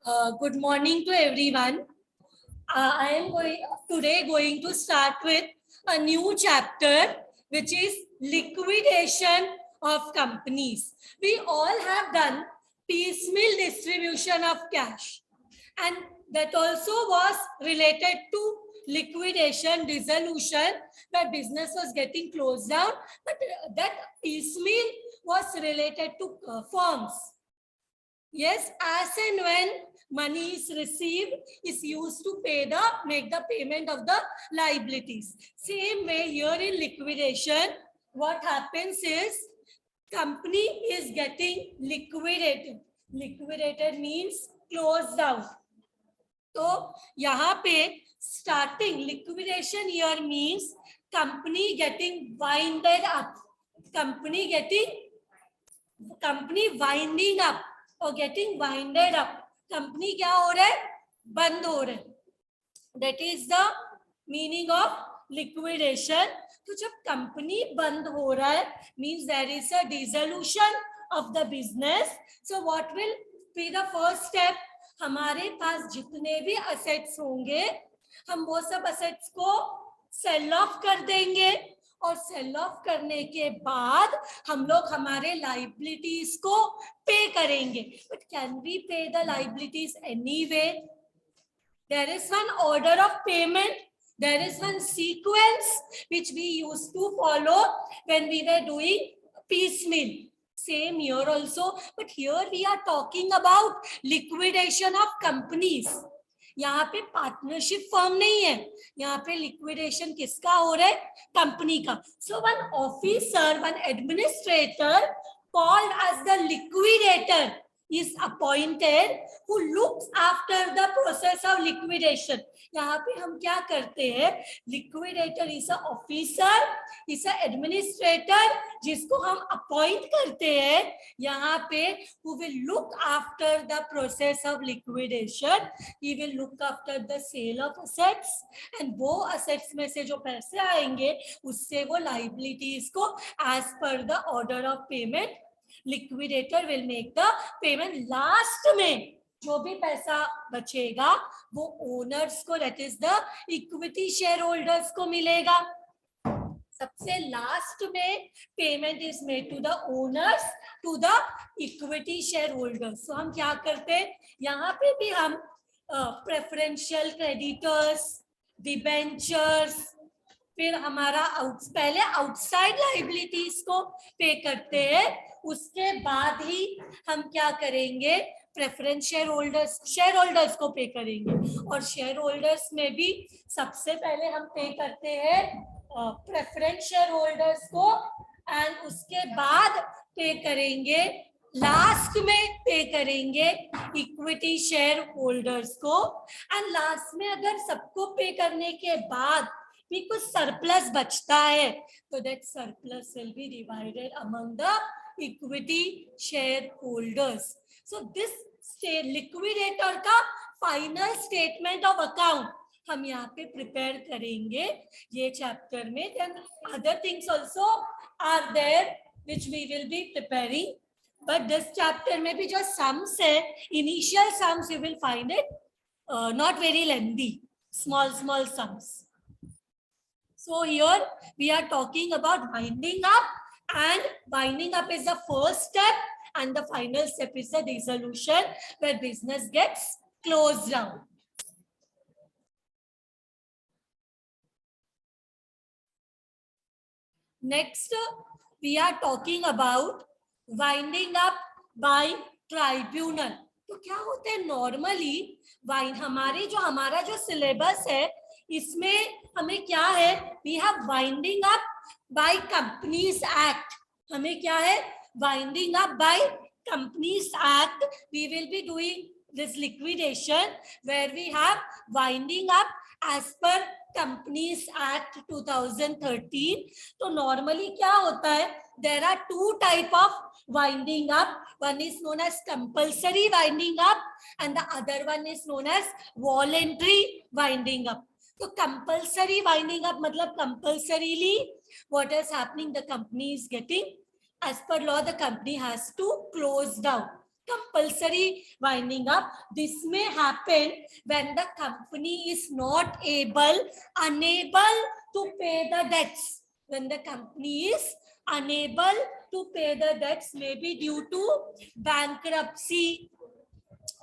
Good morning to everyone. I am going to start with a new chapter, which is liquidation of companies. We all have done piecemeal distribution of cash, and that also was related to liquidation, dissolution, where business was getting closed down, but that piecemeal was related to firms. Yes, as and when money is received, is used to make the payment of the liabilities. Same way here in liquidation, what happens is company is getting liquidated. Liquidated means closed down. तो यहाँ पे starting liquidation year means company getting winded up. Company winding up or getting winded up. Company क्या हो रहा है, बंद हो रहा है. That is the meaning of liquidation. तो जब कंपनी बंद हो रहा है means there is a dissolution of the business. So what will be the first step? हमारे पास जितने भी assets होंगे हम वो सब assets को sell off कर देंगे और सेल ऑफ करने के बाद हम लोग हमारे लाइबिलिटीज को पे करेंगे. But can we pay the liabilities anyway? There is one order of payment, there is one sequence which we used to follow when we were doing piecemeal. Same here also, but here we are talking about liquidation of companies. यहाँ पे partnership firm नहीं है, यहाँ पे liquidation किसका हो रहा है, कंपनी का. So one officer, one administrator called as the liquidator is appointed who looks after the process of liquidation. यहाँ पे हम क्या करते हैं, liquidator is a officer, is a administrator जिसको हम appoint करते हैं यहाँ पे, who will look after the process of liquidation. He will look after the sale of assets and वो assets में से जो पैसे आएंगे उससे वो liabilities को as per the order of payment liquidator will make the payment. Last में जो भी पैसा बचेगा वो ओनर्स को, that is the equity share holders को मिलेगा. सबसे लास्ट में payment is made to the owners, to the equity share holders. तो हम क्या करते हैं, यहाँ पे भी हम प्रेफरेंशियल क्रेडिटर्स, डिबेंचर्स, फिर हमारा पहले आउटसाइड लाइबिलिटीज को पे करते हैं, उसके बाद ही हम क्या करेंगे, प्रेफरेंस शेयर होल्डर्स को पे करेंगे. और शेयर होल्डर्स में भी सबसे पहले हम पे करते हैं प्रेफरेंस शेयर होल्डर्स को एंड उसके बाद पे करेंगे, लास्ट में पे करेंगे इक्विटी शेयर होल्डर्स को. एंड लास्ट में अगर सबको पे करने के बाद भी कुछ सरप्लस बचता है तो that surplus will be divided among the equity share holders. So this liquidator का फाइनल स्टेटमेंट ऑफ अकाउंट हम यहाँ पे प्रिपेयर करेंगे ये चैप्टर में. Then other things also are there which we will be preparing, but this chapter में भी जो सम्स है, initial sums, you will find it not very lengthy, small sums. So here we are talking about winding up, and winding up is the first step and the final step is the dissolution where business gets closed down. Next we are talking about winding up by tribunal. तो क्या होता है normally हमारा जो syllabus है इसमें हमें क्या है, we have winding up by companies act. हमें क्या है, winding up by companies act. We will be doing this liquidation where we have winding up as per companies act 2013. तो नॉर्मली क्या होता है, there are two type of winding up. One is known as compulsory winding up and the other one is known as voluntary winding up. So compulsory winding up मतलब compulsorily what is happening, the company is getting, as per law the company has to close down. compulsory winding up. This may happen when the company is not unable to pay the debts. When the company is unable to pay the debts, maybe due to bankruptcy,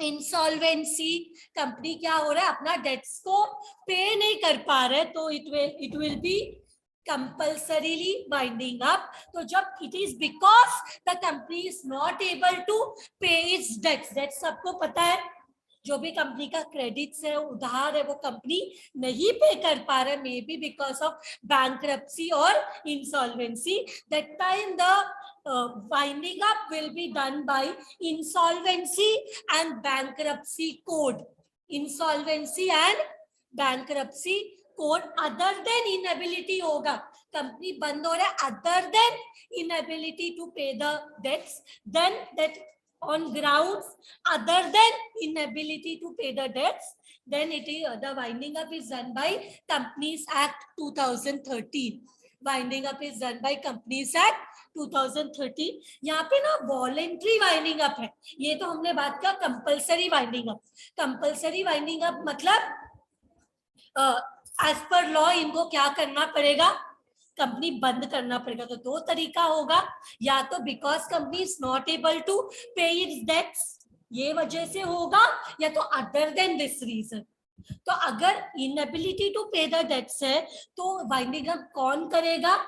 insolvency, company क्या हो रहा है अपना dates को पे नहीं कर पा रहे, तो it will be compulsorily binding up. तो जब it is because the company is not able to pay its debts, debts सबको पता है, जो भी कंपनी का क्रेडिट्स है, उधार है, वो कंपनी नहीं पे कर पा रहे, may be because of bankruptcy और insolvency. That time the winding up will be done by insolvency and bankruptcy code. Insolvency and bankruptcy code. Other than inability होगा, कंपनी बंद हो रहा है, other than inability to pay the debts, then that on grounds other than inability to pay the debts, then it is the winding up is done by Companies Act 2013. Winding up is done by Companies Act 2013. यहाँ पे ना voluntary winding up है, ये तो हमने बात किया compulsory winding up. Compulsory winding up मतलब एज पर लॉ इनको क्या करना पड़ेगा, कंपनी बंद करना पड़ेगा. तो दो तरीका होगा, या तो because company is not able to pay its debts, ये वजह से होगा, या तो अदर देन दिस रीजन. तो अगर inability to pay the debts है तो वाइंडिंग अप कौन करेगा,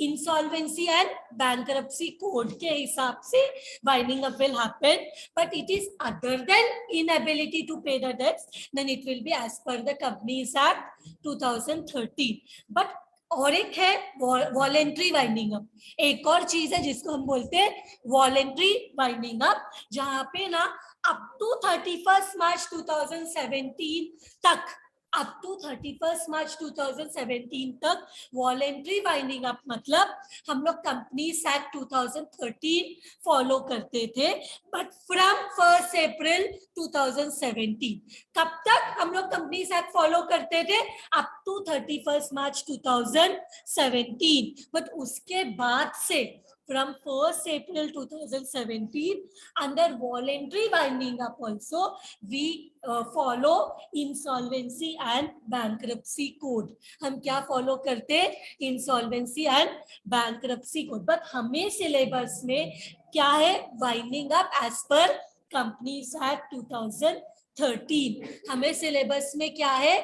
इंसॉल्वेंसी एंड बैंक्रप्सी कोड के हिसाब से winding up will happen. But it is other than inability to pay the debts, then it will be as per the companies act 2013. But और एक है वॉलेंट्री वाइंडिंग अप. एक और चीज है जिसको हम बोलते हैं वॉलेंट्री वाइंडिंग अप, जहां पे ना अप टू 31 मार्च 2017 तक, अप टू 31 मार्च 2017 तक वॉलेंट्री वाइंडिंग अप मतलब हम लोग कंपनीज एक्ट 2013 फॉलो करते थे. बट फ्रॉम 1 अप्रैल 2017, कब तक हम लोग कंपनीज एक्ट फॉलो करते थे, अप टू 31 मार्च 2017. बट उसके बाद से from 1st April 2017 under voluntary winding up also we follow insolvency and bankruptcy code. हम क्या फॉलो करते, insolvency and bankruptcy code. But हमें सिलेबस में क्या है, winding up as per companies act 2013. हमें सिलेबस में क्या है,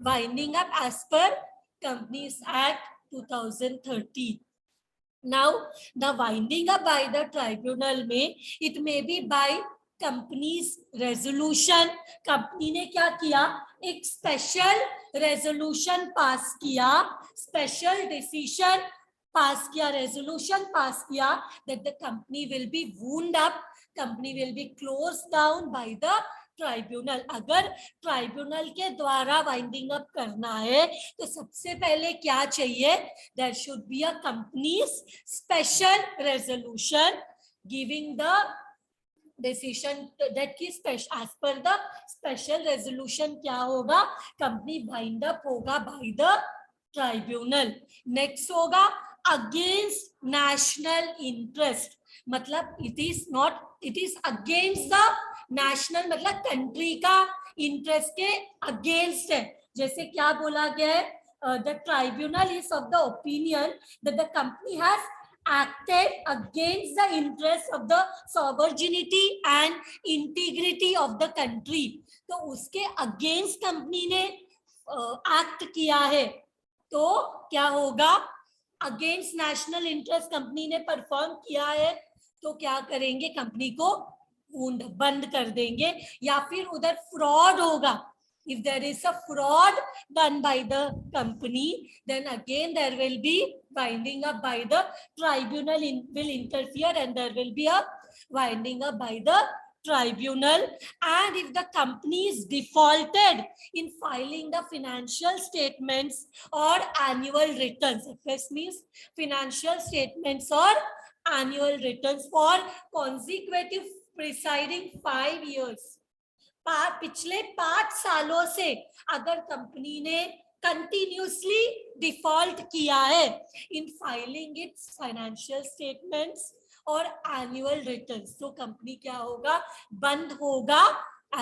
winding up as per companies act 2013. Now the winding up by the tribunal में it may be by company's resolution. Company ने क्या किया, एक स्पेशल रेजोल्यूशन पास किया, स्पेशल डिसीजन पास किया, रेजोल्यूशन पास किया that the company will be wound up, company will be closed down by the tribunal. अगर tribunal के द्वारा वाइंडिंग अप करना है तो सबसे पहले क्या चाहिए, there should be a companies special resolution giving the decision that की as per the special resolution क्या होगा, कंपनी वाइंड अप होगा बाय द ट्राइब्यूनल. नेक्स्ट होगा अगेंस्ट नेशनल इंटरेस्ट, मतलब it is against the national, मतलब country का interest के against है. जैसे क्या बोला गया है, the tribunal is of the opinion that the company has acted against the interest of the sovereignty and integrity of the country. तो उसके अगेंस्ट कंपनी ने एक्ट किया है, तो क्या होगा, अगेंस्ट नेशनल इंटरेस्ट कंपनी ने परफॉर्म किया है, तो क्या करेंगे, कंपनी को बंद कर देंगे. या फिर उधर फ्रॉड होगा, if there is a fraud done by the company, then again there will be winding up by the tribunal will interfere and there will be a winding up by the tribunal. And if the company is defaulted in filing the financial statements or annual returns, FS means financial statements or annual returns for consecutive preceding 5 years, पिछले 5 सालों से अगर company ने continuously default किया है in filing it's financial statements और annual returns, तो company क्या होगा, बंद होगा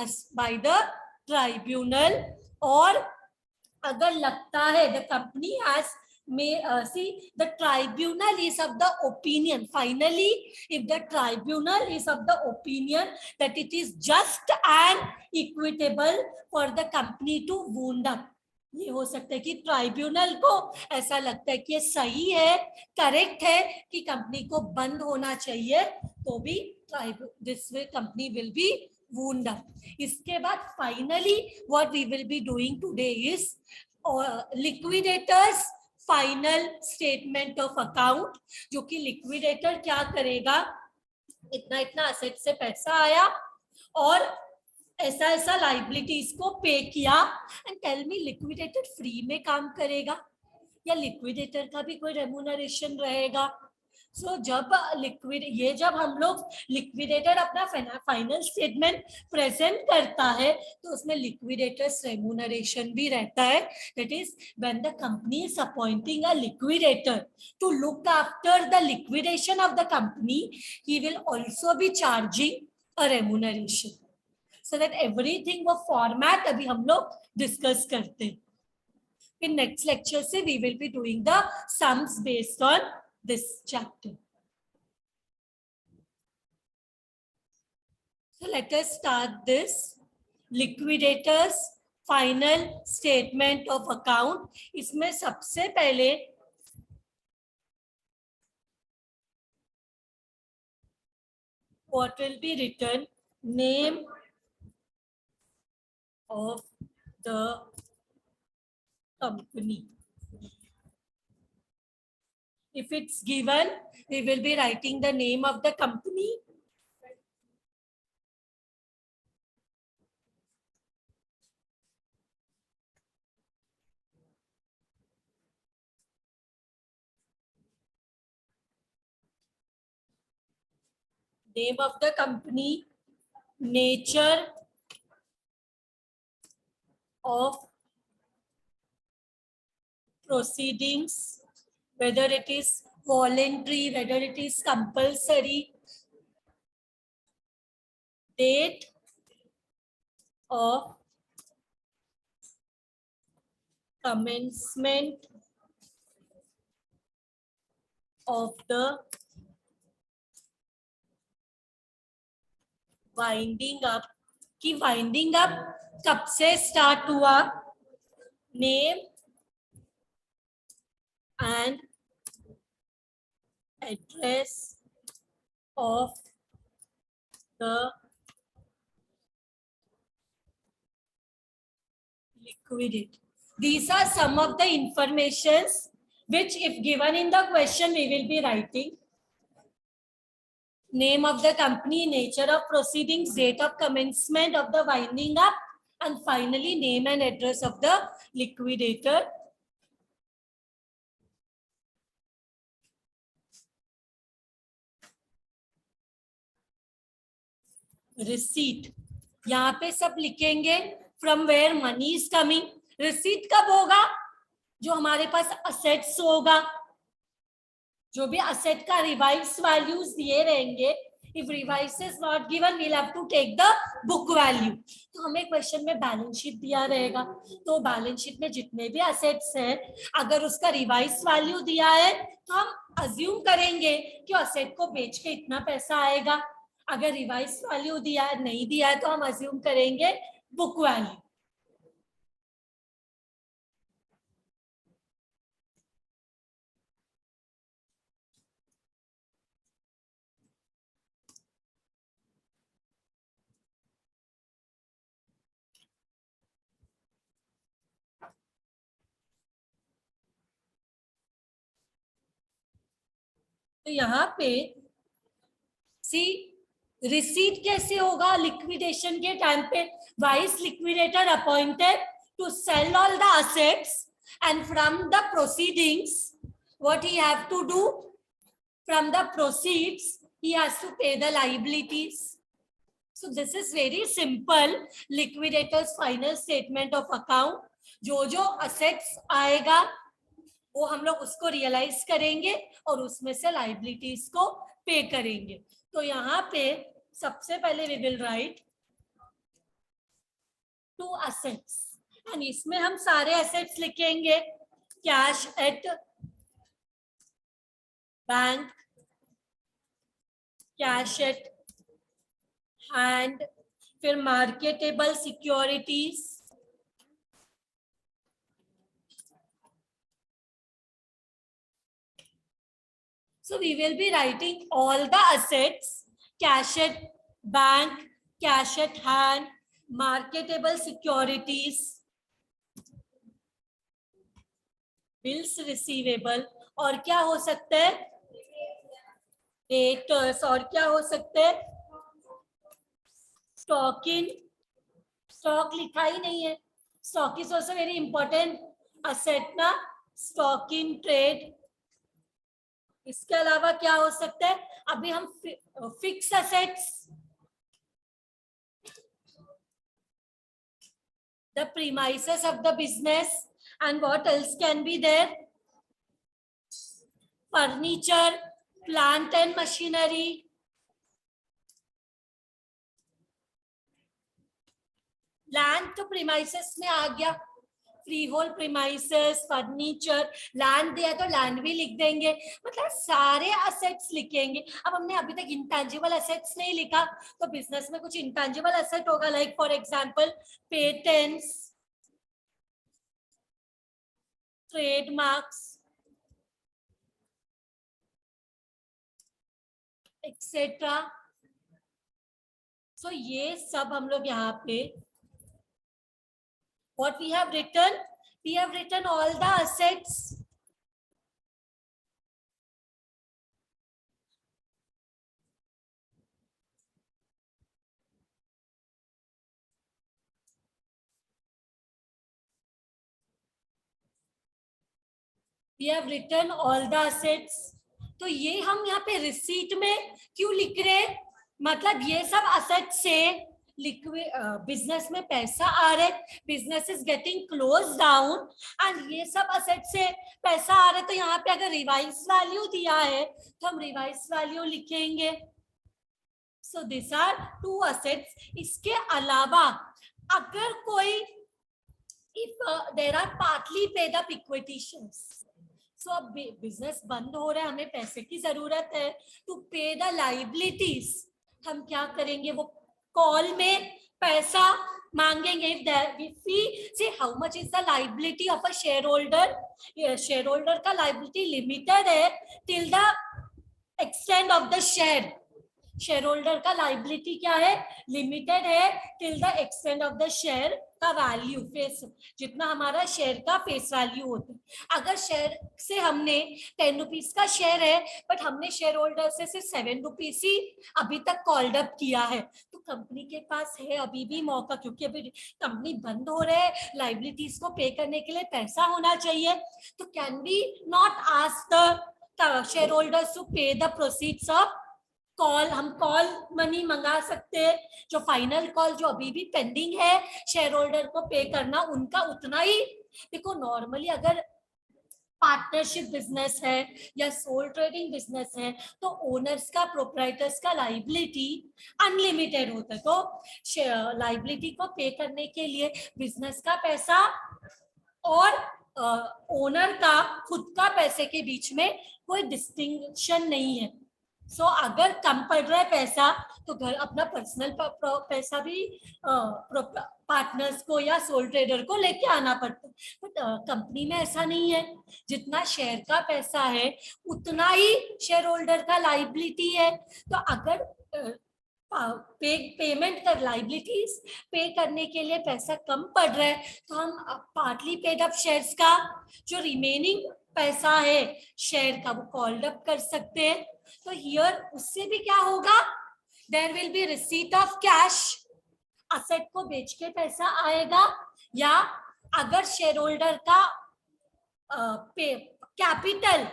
एज बाय द ट्राइब्यूनल। और अगर लगता है the company has see the tribunal is of the opinion, finally if the tribunal is of the opinion that it is just and equitable for the company to wound up, ये हो सकता है कि tribunal को ऐसा लगता है कि ये सही है, करेक्ट है कि कंपनी को बंद होना चाहिए, तो भी this way company will be wound up. इसके बाद finally what we will be doing today is liquidators final statement of account, जो कि लिक्विडेटर क्या करेगा, इतना इतना असेट से पैसा आया और ऐसा ऐसा लाइबिलिटीज को पे किया, and tell me liquidator free में काम करेगा या लिक्विडेटर का भी कोई रेम्यूनरेशन रहेगा? सो जब जब हम लोग लिक्विडेटर अपना फाइनल स्टेटमेंट प्रेजेंट करता है तो उसमें लिक्विडेटर्स रेम्यूनरेशन भी रहता है, that is when the company is appointing a liquidator to look after the liquidation of the company, he will also be charging a remuneration. So that everything वो format अभी हम लोग डिस्कस करते हैं। In next lecture se we will be doing the sums based on this chapter. So let us start this liquidators final statement of account. इसमें सबसे पहले what will be written, name of the company. If it's given, we will be writing the name of the company. Name of the company, nature of proceedings, whether it is voluntary, whether it is compulsory, date of commencement of the winding up, कि winding up कब से start हुआ, name and address of the liquidator. These are some of the informations which if given in the question we will be writing. Name of the company, nature of proceedings, date of commencement of the winding up, and finally name and address of the liquidator. Receipt, यहाँ पे सब लिखेंगे from where money is coming. Receipt कब होगा, जो हमारे पास assets होगा, जो भी असेट का रिवाइज वैल्यूज दिए रहेंगे, if revise is not given we'll have to take the book value। तो हमें क्वेश्चन में बैलेंस शीट दिया रहेगा, तो बैलेंस शीट में जितने भी असेट्स हैं अगर उसका रिवाइज वैल्यू दिया है तो हम अज्यूम करेंगे कि असेट को बेच के इतना पैसा आएगा। अगर रिवाइज वैल्यू दिया है, नहीं दिया है, तो हम अज्यूम करेंगे बुक वैल्यू। तो यहाँ पे सी रिसीट कैसे होगा, लिक्विडेशन के टाइम पे vice liquidator appointed to sell all the assets and from the proceedings what he have to do, from the proceeds he has to pay the liabilities. So this is very simple liquidator's final statement of account. जो जो assets आएगा वो हम लोग उसको realise करेंगे और उसमें से लाइबिलिटीज को पे करेंगे। तो यहाँ पे सबसे पहले we will write to assets and इसमें हम सारे असेट्स लिखेंगे, cash at bank, cash at hand, फिर marketable securities, so we will be writing all the assets, cash at bank, cash at hand, marketable securities, bills receivable, और क्या हो सकता है, डेटर्स, और क्या हो सकते हैं, स्टॉक इन, स्टॉक लिखा ही नहीं है, stock is also very important asset ना, स्टॉक इन ट्रेड। इसके अलावा क्या हो सकता है, अभी हम fix assets, the premises of the business, and what else can be there, furniture, plant and machinery, land तो प्रीमाइसेस में आ गया, free hold premises, furniture, land दिया तो लैंड भी लिख देंगे, मतलब सारे असेट्स लिखेंगे। अब हमने अभी तक इंटेंजिबल असेट्स नहीं लिखा, तो बिजनेस में कुछ इंटेंजिबल असेट होगा, like for example patents, trademarks etcetera. So ये सब हम लोग यहाँ पे what we have written all the assets, we have written all the assets। तो ये हम यहाँ पे रिसीट में क्यों लिख रहे हैं, मतलब ये सब असेट से लिक्विड बिजनेस में पैसा आ रहा है, business is getting close down and ये सब असेट से पैसा आ रहा है, तो यहाँ पे अगर रिवाइज वैल्यू दिया है तो हम रिवाइज वैल्यू लिखेंगे। So this are to assets. इसके अलावा अगर कोई if there are partly paid up equity shares, so अब बिजनेस बंद हो रहा है, हमें पैसे की जरूरत है टू पे द लाइबिलिटीज, हम क्या करेंगे, वो कॉल में पैसा मांगेंगे। If we say how much is the liability of a shareholder, share holder का लाइबिलिटी लिमिटेड है till the extend of the share, share holder का लाइबिलिटी क्या है, लिमिटेड है till the extend of the share का value, face, जितना हमारा share का फेस वैल्यू होता है। अगर शेयर से हमने 10 रुपीज का शेयर है बट हमने शेयर होल्डर से सिर्फ 7 रुपीज ही अभी तक कॉल्ड अप किया है, तो कंपनी के पास है अभी भी मौका, क्योंकि अभी कंपनी बंद हो रहा है, लाइबिलिटीज को पे करने के लिए पैसा होना चाहिए। तो can be not ask the share holders to pay the proceeds of call, हम कॉल मनी मंगा सकते हैं, जो फाइनल कॉल जो अभी भी पेंडिंग है शेयर होल्डर को पे करना, उनका उतना ही। देखो नॉर्मली अगर पार्टनरशिप बिजनेस है या सोल ट्रेडिंग बिजनेस है तो ओनर्स का, प्रोप्राइटर्स का लाइबिलिटी अनलिमिटेड होता है, तो लाइबिलिटी को पे करने के लिए बिजनेस का पैसा और ओनर का खुद का पैसे के बीच में कोई डिस्टिंक्शन नहीं है। सो अगर कम पड़ रहा है पैसा तो घर अपना पर्सनल पैसा भी पार्टनर्स को या सोल ट्रेडर को लेके आना पड़ता है, बट कंपनी में ऐसा नहीं है, जितना शेयर का पैसा है उतना ही शेयर होल्डर का लाइबिलिटी है। तो अगर पेमेंट कर लाइबिलिटीज पे करने के लिए पैसा कम पड़ रहा है तो हम पार्टली पेड अप शेयर्स का जो रिमेनिंग पैसा है शेयर का वो कॉल्ड अप कर सकते हैं। तो हियर उससे भी क्या होगा, there will be receipt of cash, asset को बेच के पैसा आएगा, या अगर शेयर होल्डर का कैपिटल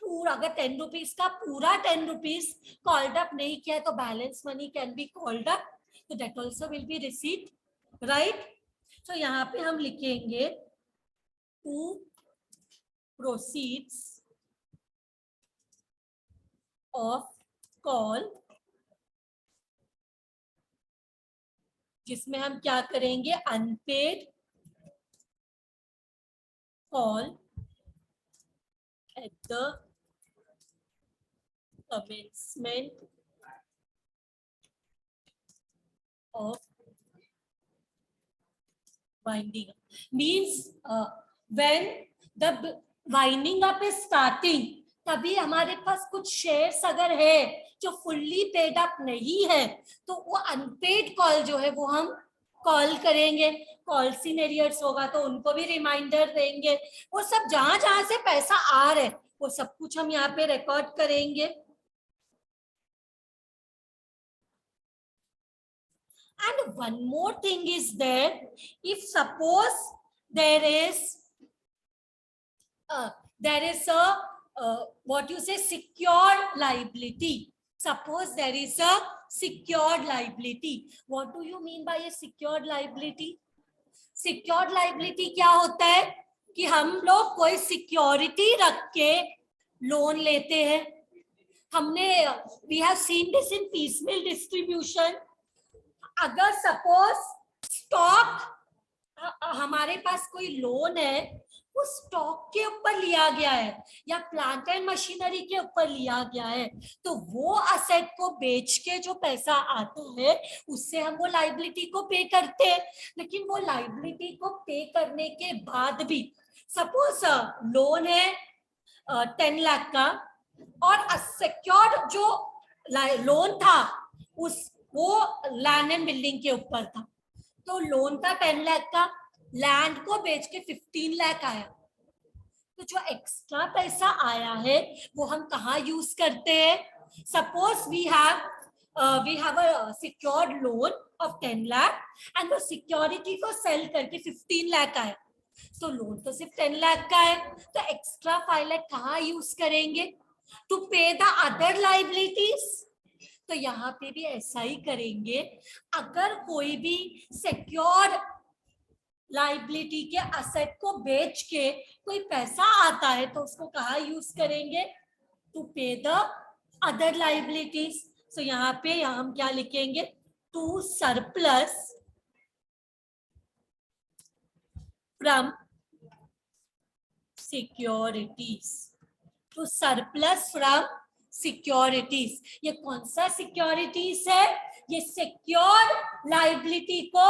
पूरा, अगर 10 रुपीज का पूरा 10 रुपीज कॉल्ड अप नहीं किया तो balance money can be called up, तो that also will be receipt, right. तो यहाँ पे हम लिखेंगे टू प्रोसीड्स of कॉल, जिसमें हम क्या करेंगे, unpaid call at the commencement of winding up. Means when the winding up is starting, तभी हमारे पास कुछ शेयर्स अगर है जो फुल्ली पेड अप नहीं है, तो वो अनपेड कॉल जो है वो हम कॉल करेंगे. कॉल्स इन एरियर्स होगा तो उनको भी रिमाइंडर देंगे. वो सब जहां जहां से पैसा आ रहा है वो सब कुछ हम यहाँ पे रिकॉर्ड करेंगे. And one more thing is there, if suppose there is a what you say, secured liability. Suppose there is a secured liability. What do you mean by a secured liability? Secured liability क्या होता है कि हम लोग कोई security रख के loan लेते हैं. हमने we have seen this in piecemeal distribution. अगर सपोज स्टॉक, हमारे पास कोई लोन है, वो स्टॉक के ऊपर लिया गया है या प्लांट एंड मशीनरी के ऊपर लिया गया है, तो वो असेट को बेच के जो पैसा आता है उससे हम वो लाइबिलिटी को पे करते हैं. लेकिन वो लाइबिलिटी को पे करने के बाद भी सपोज लोन है 10 लाख का और सिक्योर्ड जो लोन था उस वो लैंड एंड बिल्डिंग के ऊपर था, तो लोन था 10 लाख का, लैंड को बेच के 15 लाख आया, तो जो एक्स्ट्रा पैसा आया है वो हम कहाँ यूज करते हैं. Suppose we have a secured loan of 10 lakh and वो सिक्योरिटी को सेल करके 15 लाख आया, तो लोन तो सिर्फ 10 लाख का है, तो एक्स्ट्रा 5 लाख कहाँ यूज करेंगे, to pay the other liabilities. तो यहाँ पे भी ऐसा ही करेंगे. अगर कोई भी सिक्योर्ड लाइबिलिटी के असेट को बेच के कोई पैसा आता है तो उसको कहाँ यूज करेंगे, to pay the other liabilities. सो यहाँ पे हम क्या लिखेंगे, to surplus from securities. To surplus from securities. ये कौन सा सिक्योरिटीज है, ये सिक्योर लाइबिलिटी को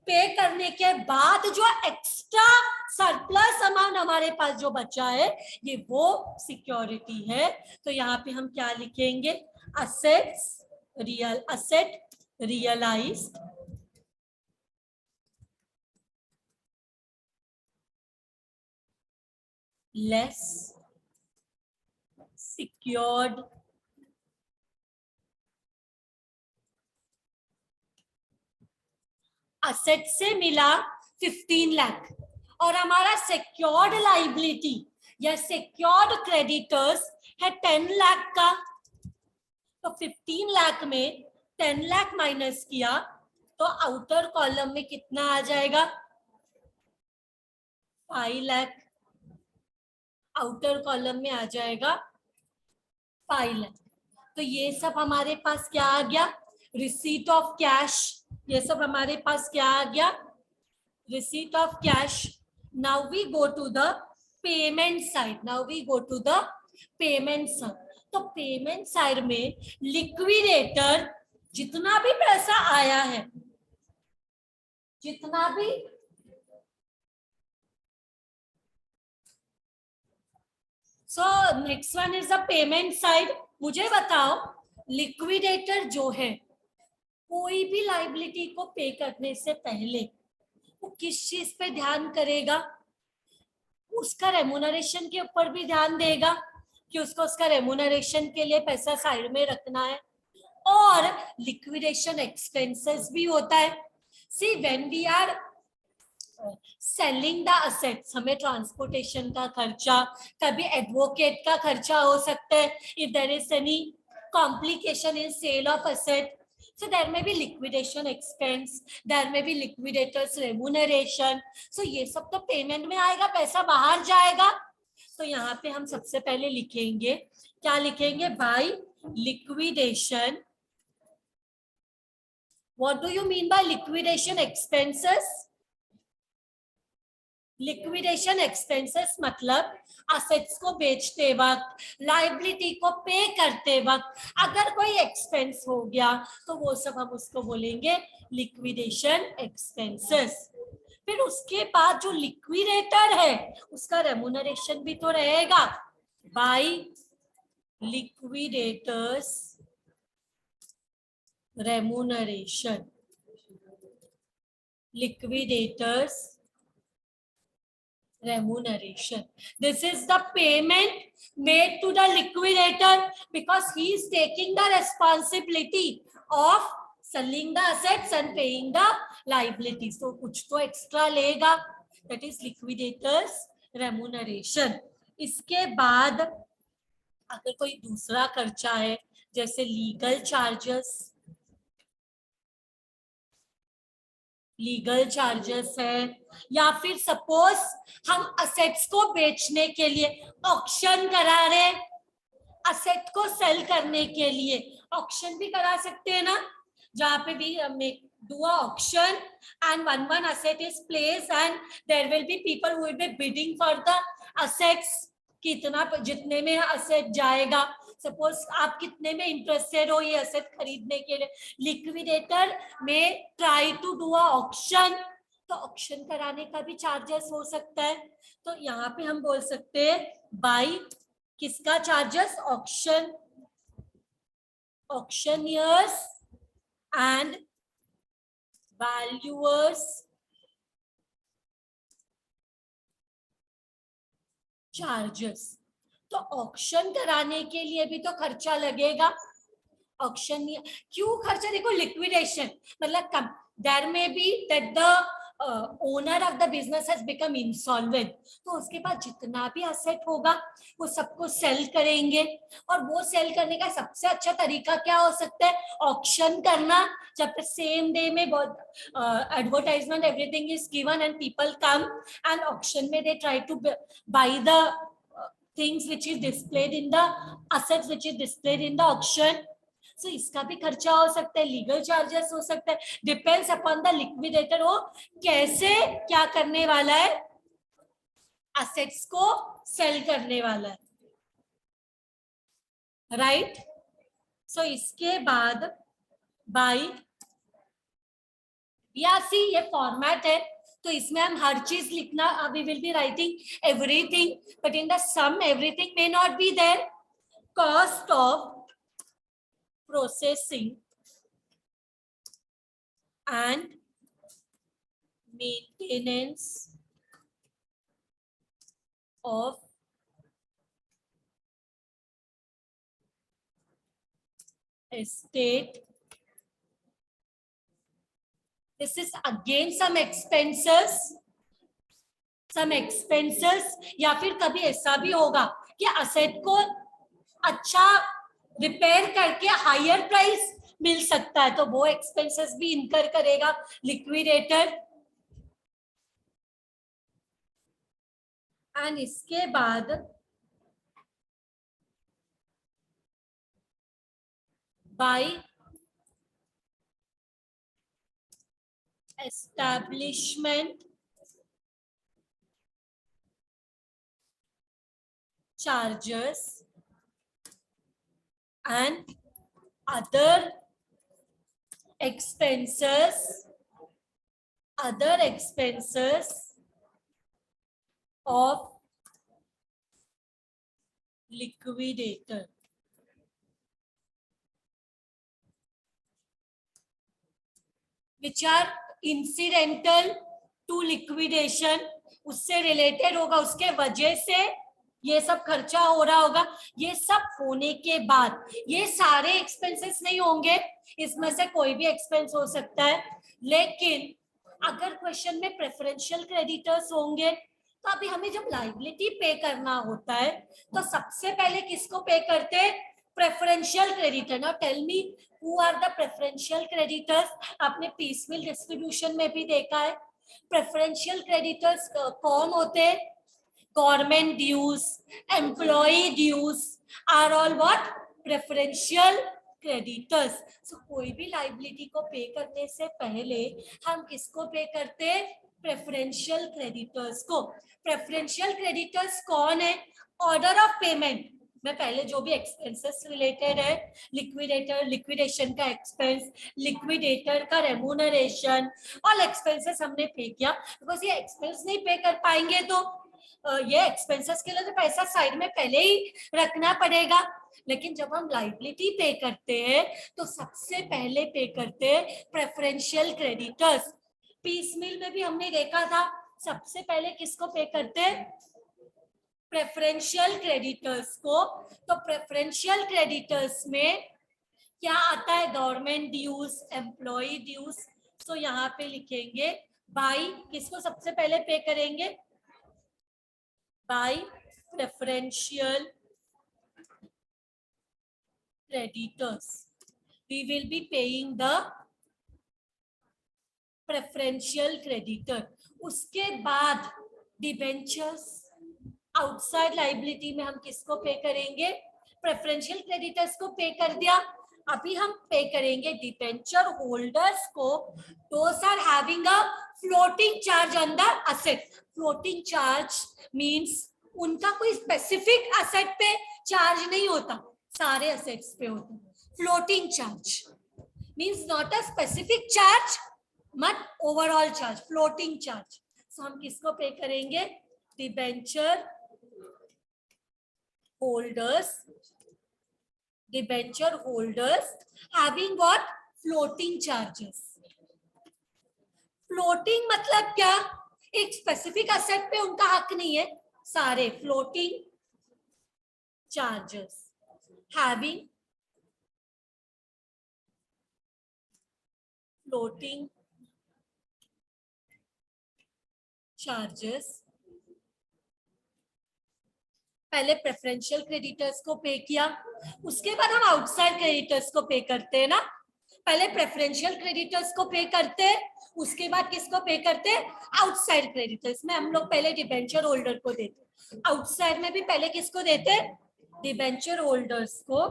पे करने के बाद जो एक्स्ट्रा सरप्लस अमाउंट हमारे पास जो बचा है ये वो सिक्योरिटी है. तो यहाँ पे हम क्या लिखेंगे, asset realised less secured asset से मिला 15 लाख और हमारा सिक्योर्ड लाइबिलिटी या सिक्योर्ड क्रेडिटर्स है 10 लाख का, तो 15 लाख में 10 लाख माइनस किया तो आउटर कॉलम में कितना आ जाएगा, 5 लाख. आउटर कॉलम में आ जाएगा 5 लाख. तो ये सब हमारे पास क्या आ गया, रिसीट ऑफ कैश. ये सब हमारे पास क्या आ गया, receipt of cash. Now we go to the payment side. तो पेमेंट साइड में लिक्विडेटर जितना भी पैसा आया है, जितना भी next one is the payment side. मुझे बताओ, लिक्विडेटर जो है कोई भी लाइबिलिटी को पे करने से पहले वो किस चीज पे ध्यान करेगा, उसका रेम्यूनरेशन के ऊपर भी ध्यान देगा कि उसको उसका रेम्यूनरेशन के लिए पैसा साइड में रखना है, और लिक्विडेशन एक्सपेंसेस भी होता है. See when we are selling the assets, हमें ट्रांसपोर्टेशन का खर्चा, कभी एडवोकेट का खर्चा हो सकता है, if there is any complication in sale of asset, so there may be liquidation expense, there may be liquidators remuneration. so ये सब तो पेमेंट में आएगा, पैसा बाहर जाएगा. तो यहाँ पे हम सबसे पहले लिखेंगे, क्या लिखेंगे, by liquidation. What do you mean by liquidation expenses? Liquidation expenses मतलब असेट्स को बेचते वक्त, लाइबिलिटी को पे करते वक्त अगर कोई एक्सपेंस हो गया तो वो सब हम उसको बोलेंगे लिक्विडेशन एक्सपेंसेस. फिर उसके बाद जो लिक्विडेटर है उसका रेम्यूनरेशन भी तो रहेगा. By liquidator's remuneration. Liquidator's remuneration. This is the payment made to the liquidator because he is taking the responsibility of selling the assets and paying the liabilities. So कुछ तो extra लेगा. That is liquidators remuneration. इसके बाद अगर कोई दूसरा खर्चा है जैसे लीगल चार्जेस है, या फिर सपोज हम असेट्स को बेचने के लिए ऑक्शन करा रहे, असेट को सेल करने के लिए ऑक्शन भी करा सकते हैं ना, जहां पे भी do a auction and one asset is placed and there will be people who will be bidding for the assets. कितना जितने में असेट जाएगा, सपोज आप कितने में इंटरेस्टेड हो ये असेट खरीदने के लिए, लिक्विडेटर में try to do a auction, तो ऑक्शन कराने का भी चार्जेस हो सकता है. तो यहाँ पे हम बोल सकते हैं बाय किसका चार्जेस, ऑक्शनियर्स एंड वैल्यूअर्स चार्जेस. तो ऑक्शन कराने के लिए भी तो खर्चा लगेगा. ऑक्शन क्यों खर्चा, देखो लिक्विडेशन मतलब there may be that the owner of the business has become insolvent, तो उसके बाद जितना भी असेट होगा वो सबको सेल करेंगे. और वो सेल करने का सबसे अच्छा तरीका क्या हो सकता है, ऑक्शन करना. जब सेम डे में बहुत advertisement everything is given and people come and auction में they try to buy the things which is displayed in the assets which is displayed in the auction. So इसका भी खर्चा हो सकता है, लीगल चार्जेस हो सकता है, डिपेंड्स अपॉन द लिक्विडेटर वो कैसे क्या करने वाला है, असेट्स को सेल करने वाला है. राइट. सो इसके बाद बाय सी ये फॉर्मेट है, तो इसमें हम हर चीज लिखना, we will be writing everything, but in the sum everything may not be there. Cost of processing and maintenance of estate. This is again some expenses. या फिर कभी ऐसा भी होगा कि असेट को अच्छा रिपेयर करके हायर प्राइस मिल सकता है, तो वो एक्सपेंसेस भी इनकर करेगा लिक्विडेटर. एंड इसके बाद bye establishment charges and other expenses of liquidator. Which are incidental to liquidation, उससे रिलेटेड होगा, उसके वजह से ये सब खर्चा हो रहा होगा. ये सब होने के बाद ये सारे एक्सपेंसेस नहीं होंगे, इसमें से कोई भी एक्सपेंस हो सकता है. लेकिन अगर क्वेश्चन में प्रेफरेंशियल क्रेडिटर्स होंगे तो अभी हमें जब लाइबिलिटी पे करना होता है तो सबसे पहले किसको पे करते हैं, preferential creditor. Now tell me who are the preferential creditors. आपने पीसमिल डिस्ट्रीब्यूशन में भी देखा है. प्रेफरेंशियल क्रेडिटर्स कौन होते हैं, government dues, employee dues are all what preferential creditors. So कोई भी लाइबिलिटी को पे करने से पहले हम किसको पे करते हैं? प्रेफरेंशियल क्रेडिटर्स को। प्रेफरेंशियल क्रेडिटर्स कौन है? ऑर्डर ऑफ पेमेंट में पहले जो भी एक्सपेंसेस रिलेटेड है, लिक्विडेटर लिक्विडेशन का एक्सपेंस, लिक्विडेटर का रेम्यूनरेशन, ऑल एक्सपेंसेस हमने पे किया। बिकॉज ये एक्सपेंस नहीं पे कर पाएंगे तो ये एक्सपेंसेस के लिए तो पैसा साइड में पहले ही रखना पड़ेगा। लेकिन जब हम लाइबिलिटी पे करते हैं तो सबसे पहले पे करते हैं प्रेफरेंशियल क्रेडिटर्स। पीस मिल में भी हमने देखा था सबसे पहले किसको पे करते हैं? प्रेफरेंशियल क्रेडिटर्स को। तो प्रेफरेंशियल क्रेडिटर्स में क्या आता है? Government dues, employ dues. तो यहाँ पे लिखेंगे बाई, किसको सबसे पहले पे करेंगे? By preferential creditors. We will be paying the preferential creditor. उसके बाद डिबेंचर्स, आउटसाइड लाइबिलिटी में हम किसको पे करेंगे? प्रेफरेंशियल क्रेडिटर्स को पे कर दिया। अभी हम पे करेंगे डिबेंचर होल्डर्स को। Those are having a floating charge on the asset. Floating charge means उनका कोई स्पेसिफिक असेट पे चार्ज नहीं होता, सारे असेट्स पे होता है। Floating charge means not a specific charge but overall charge, floating charge. So हम किसको पे करेंगे? Debenture holders. Debenture holders having what? Floating charges. Floating मतलब क्या? एक स्पेसिफिक असेट पे उनका हक नहीं है, सारे floating charges having floating charges. पहले प्रेफरेंशियल क्रेडिटर्स को पे किया, उसके बाद हम आउटसाइड क्रेडिटर्स को पे करते हैं ना। पहले प्रेफरेंशियल क्रेडिटर्स को पे करते हैं, उसके बाद किसको पे करते हैं? आउटसाइड क्रेडिटर्स में हम लोग पहले डिबेंचर होल्डर को देते, आउटसाइड में भी पहले किसको देते हैं? डिबेंचर होल्डर्स को।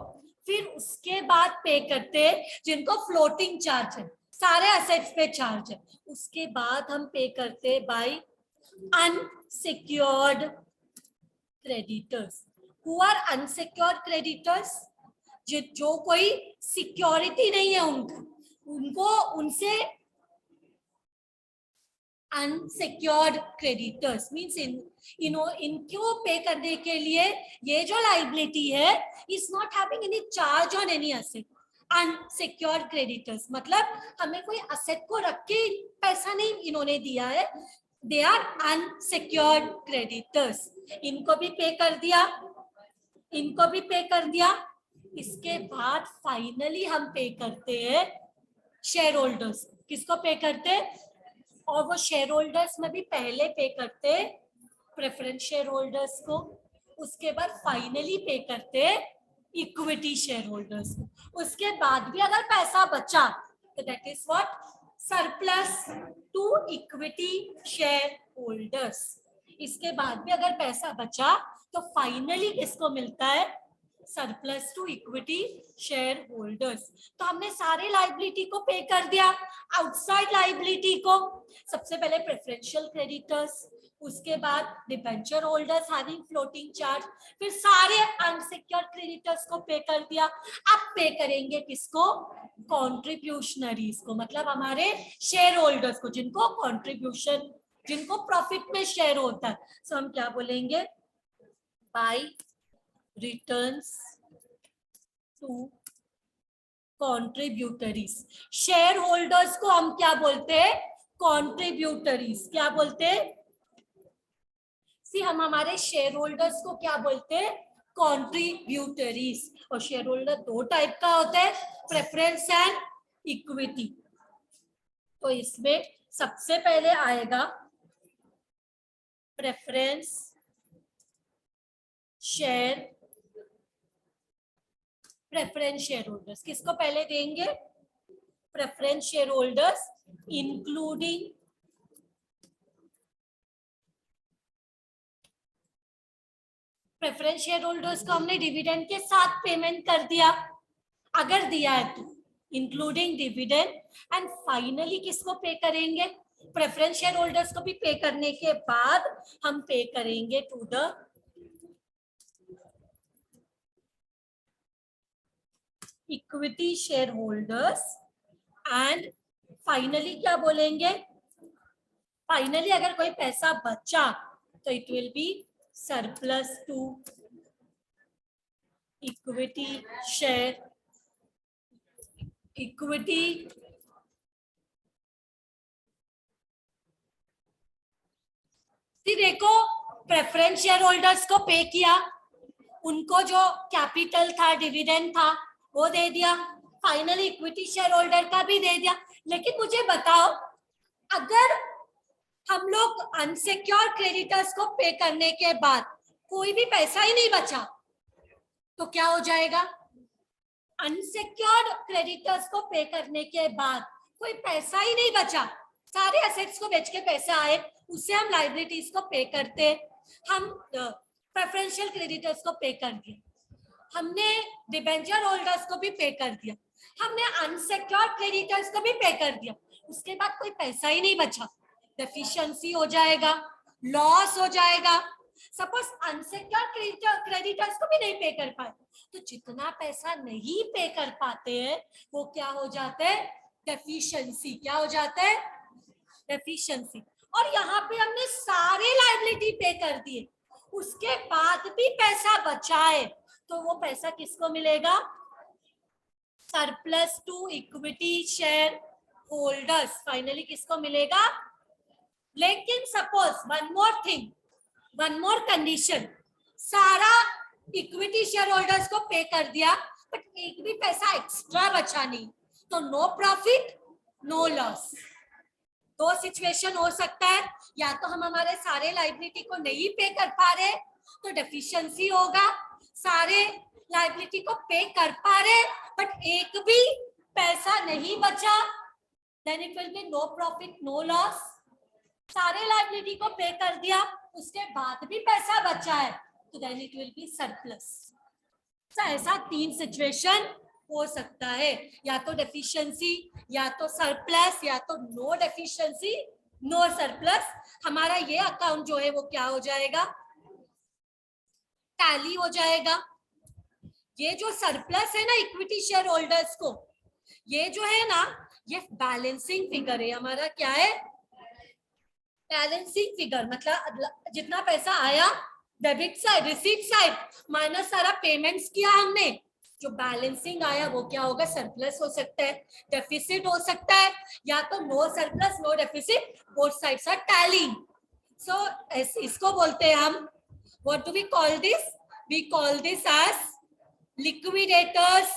फिर उसके बाद पे करते हैं जिनको फ्लोटिंग चार्ज है, सारे असेट्स पे चार्ज है। उसके बाद हम पे करते हैं by unsecured creditors. Who are unsecured creditors? जो कोई सिक्योरिटी नहीं है उनको उनसे अनसिक्योर्ड क्रेडिटर्स मींस इनको पे करने के लिए ये जो लाइबिलिटी है is not having any charge on any asset. Unsecured creditors मतलब हमें कोई असेट को रख के पैसा नहीं इन्होंने दिया है, दे आर अनसिक्योर्ड क्रेडिटर्स। इनको भी पे कर दिया, इनको भी पे कर दिया। इसके बाद फाइनली हम पे करते हैं शेयर होल्डर्स। किसको पे करते हैं? और वो शेयर होल्डर्स में भी पहले पे करते प्रेफरेंस शेयर होल्डर्स को, उसके बाद फाइनली पे करते इक्विटी शेयर होल्डर्स को। उसके बाद भी अगर पैसा बचा तो that is what? Surplus to equity share holders. इसके बाद भी अगर पैसा बचा तो फाइनली किसको मिलता है? Surplus to equity share holders. तो हमने सारे लाइबिलिटी को पे कर दिया। आउटसाइड लाइबिलिटी को सबसे पहले प्रेफरेंशियल क्रेडिटर्स, उसके बाद debenture holders having floating charge, फिर सारे अनसिक्योर्ड क्रेडिटर्स को पे कर दिया। अब पे करेंगे किसको? कॉन्ट्रीब्यूशनरीज को, मतलब हमारे शेयर होल्डर्स को जिनको कॉन्ट्रीब्यूशन, जिनको प्रॉफिट में शेयर होता है। सो हम क्या बोलेंगे? By returns to contributories. Share holders को हम क्या बोलते हैं? कॉन्ट्रीब्यूटरीज। क्या बोलते हैं? सी हम हमारे शेयर होल्डर्स को क्या बोलते हैं? कॉन्ट्रीब्यूटरीज। और शेयर होल्डर दो टाइप का होता है, प्रेफरेंस एंड इक्विटी। तो इसमें सबसे पहले आएगा preference share, preference share holders किसको पहले देंगे? Preference share holders including preference share holders को हमने डिविडेंड के साथ पेमेंट कर दिया, अगर दिया है तो इंक्लूडिंग डिविडेंड। एंड फाइनली किसको पे करेंगे? प्रेफरेंस शेयर होल्डर्स को भी पे करने के बाद हम पे करेंगे to the equity share holders. And finally क्या बोलेंगे? फाइनली अगर कोई पैसा बचा तो it will be surplus to equity share equity देखो, प्रेफरेंस शेयर होल्डर्स को पे किया, उनको जो कैपिटल था, डिविडेंड था, वो दे दिया, फाइनली इक्विटी शेयर होल्डर का भी दे दिया। लेकिन मुझे बताओ, अगर हम लोग अनसिक्योर्ड क्रेडिटर्स को पे करने के बाद कोई भी पैसा ही नहीं बचा तो क्या हो जाएगा? अनसिक्योर्ड क्रेडिटर्स को पे करने के बाद कोई पैसा ही नहीं बचा, सारे एसेट्स को बेच के पैसे आए, उससे हम लाइबिलिटीज को पे करते, हम प्रेफरेंशियल क्रेडिटर्स को पे कर दिया, हमने डिबेंचर होल्डर्स को भी पे कर दिया, हमने अनसिक्योर्ड क्रेडिटर्स को भी पे कर दिया, उसके बाद कोई पैसा ही नहीं बचा, डेफिशिएंसी हो जाएगा, लॉस हो जाएगा। सपोज अनसिक्योर्ड क्रेडिटर्स को भी नहीं पे कर पाए तो जितना पैसा नहीं पे कर पाते हैं वो क्या हो जाते हैं? डेफिशिएंसी। क्या हो जाता है? डेफिशिएंसी। और यहाँ पे हमने सारे लायबिलिटी पे कर दिए, उसके बाद भी पैसा बचा है तो वो पैसा किसको मिलेगा? Surplus to equity share holders. Finally किसको मिलेगा? लेकिन सपोज वन मोर कंडीशन, सारा इक्विटी शेयर होल्डर्स को पे कर दिया बट एक भी पैसा एक्स्ट्रा बचा नहीं, तो नो प्रॉफिट नो लॉस। दो सिचुएशन हो सकता है, या तो हम हमारे सारे लायबिलिटी को नहीं पे कर पा रहे तो डेफिशिएंसी होगा, सारे लायबिलिटी को पे कर पा रहे बट एक भी पैसा नहीं बचा, then it will be no profit no loss. सारे लायबिलिटी को पे कर दिया, उसके बाद भी पैसा बचा है तो then it will be surplus. ऐसा तीन सिचुएशन हो सकता है, या तो डेफिशिएंसी, या तो सरप्लस, या तो नो डेफिशिएंसी नो सरप्लस। हमारा ये अकाउंट जो है वो क्या हो जाएगा? टैली हो जाएगा। ये जो सरप्लस है ना इक्विटी शेयर होल्डर्स को, ये जो है ना ये बैलेंसिंग फिगर है हमारा। क्या है? Balancing figure. मतलब जितना पैसा आया debit side, receipt side minus सारा पेमेंट्स किया हमने, जो बैलेंसिंग आया वो क्या होगा? सरप्लस हो सकता है, डेफिसिट हो सकता है, या तो no surplus no deficit, both sides are tallying. So इसको बोलते हैं हम, what do we call this? We call this as liquidators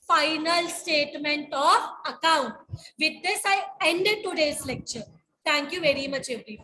final statement of account. With this I ended today's lecture. Thank you very much everyone.